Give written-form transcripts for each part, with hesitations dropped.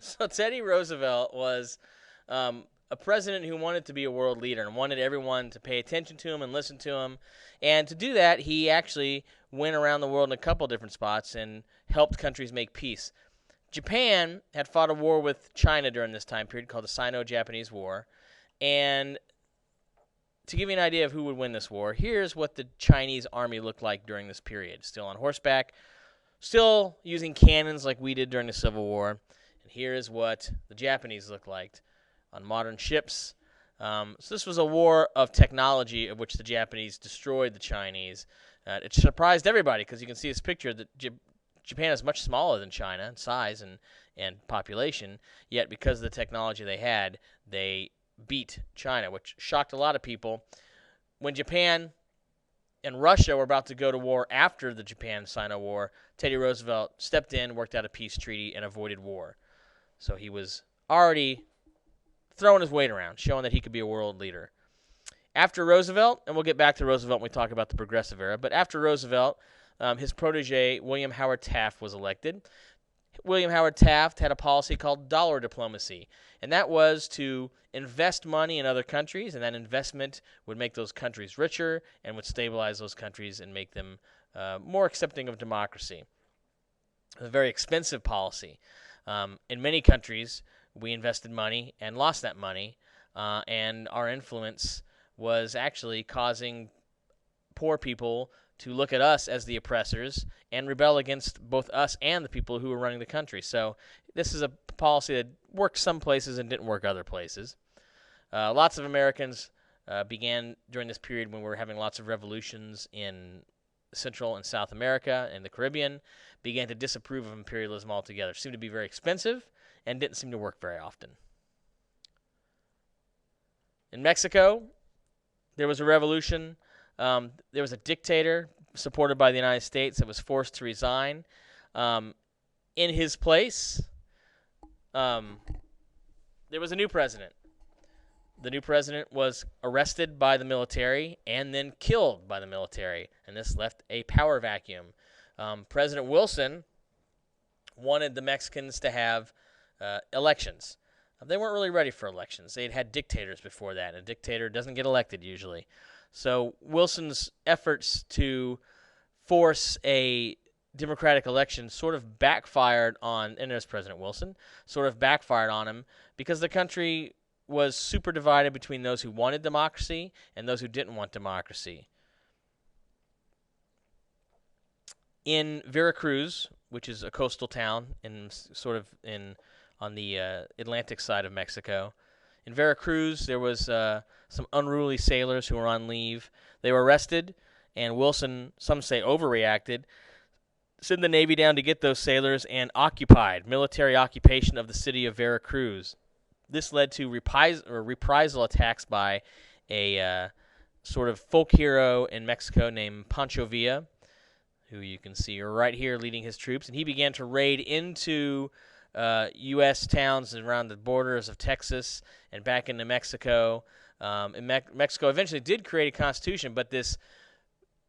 So Teddy Roosevelt was a president who wanted to be a world leader and wanted everyone to pay attention to him and listen to him. And to do that, he actually went around the world in a couple different spots and helped countries make peace. Japan had fought a war with China during this time period called the Sino-Japanese War. And to give you an idea of who would win this war, here's what the Chinese army looked like during this period. Still on horseback, still using cannons like we did during the Civil War. And here is what the Japanese looked like on modern ships. So this was a war of technology of which the Japanese destroyed the Chinese. It surprised everybody because you can see this picture that Japan is much smaller than China in size and population, yet because of the technology they had, they beat China, which shocked a lot of people. When Japan and Russia were about to go to war after the Japan-Sino War, Teddy Roosevelt stepped in, worked out a peace treaty, and avoided war. So he was already throwing his weight around, showing that he could be a world leader. After Roosevelt, and we'll get back to Roosevelt when we talk about the Progressive Era, but after Roosevelt, his protege, William Howard Taft, was elected. William Howard Taft had a policy called dollar diplomacy, and that was to invest money in other countries, and that investment would make those countries richer and would stabilize those countries and make them more accepting of democracy. It was a very expensive policy. In many countries, we invested money and lost that money, and our influence was actually causing poor people to look at us as the oppressors and rebel against both us and the people who were running the country. So this is a policy that worked some places and didn't work other places. Lots of Americans began during this period when we were having lots of revolutions in Central and South America and the Caribbean, began to disapprove of imperialism altogether. It seemed to be very expensive and didn't seem to work very often. In Mexico, there was a revolution. There was a dictator supported by the United States that was forced to resign. In his place, there was a new president. The new president was arrested by the military and then killed by the military, and this left a power vacuum. President Wilson wanted the Mexicans to have elections. They weren't really ready for elections. They had had dictators before that, and a dictator doesn't get elected usually. So Wilson's efforts to force a democratic election sort of backfired on, and there's President Wilson, sort of backfired on him because the country was super divided between those who wanted democracy and those who didn't want democracy. In Veracruz, which is a coastal town on the Atlantic side of Mexico, in Veracruz there was some unruly sailors who were on leave. They were arrested, and Wilson, some say overreacted, sent the Navy down to get those sailors and occupied, military occupation of the city of Veracruz. This led to reprisal attacks by a sort of folk hero in Mexico named Pancho Villa, who you can see right here leading his troops. And he began to raid into U.S. towns around the borders of Texas and back into Mexico. Mexico eventually did create a constitution, but this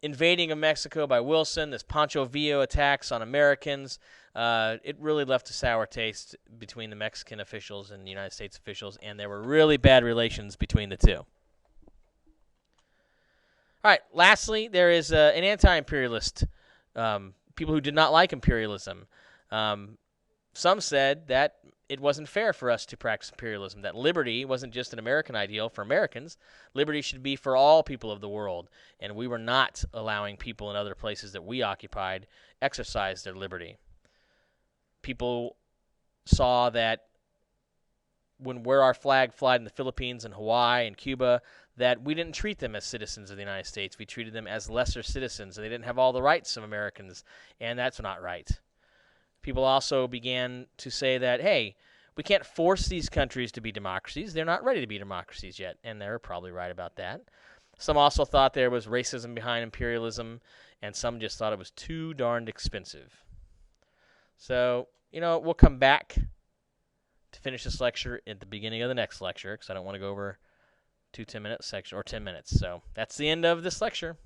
invading of Mexico by Wilson, this Pancho Villa attacks on Americans, it really left a sour taste between the Mexican officials and the United States officials, and there were really bad relations between the two. All right, lastly, there is an anti-imperialist, people who did not like imperialism. Some said that it wasn't fair for us to practice imperialism, that liberty wasn't just an American ideal for Americans. Liberty should be for all people of the world, and we were not allowing people in other places that we occupied exercise their liberty. People saw that where our flag flied in the Philippines and Hawaii and Cuba, that we didn't treat them as citizens of the United States. We treated them as lesser citizens, and they didn't have all the rights of Americans, and that's not right. People also began to say that, hey, we can't force these countries to be democracies. They're not ready to be democracies yet, and they're probably right about that. Some also thought there was racism behind imperialism, and some just thought it was too darned expensive. So, we'll come back to finish this lecture at the beginning of the next lecture, because I don't want to go over 10 minutes. So that's the end of this lecture.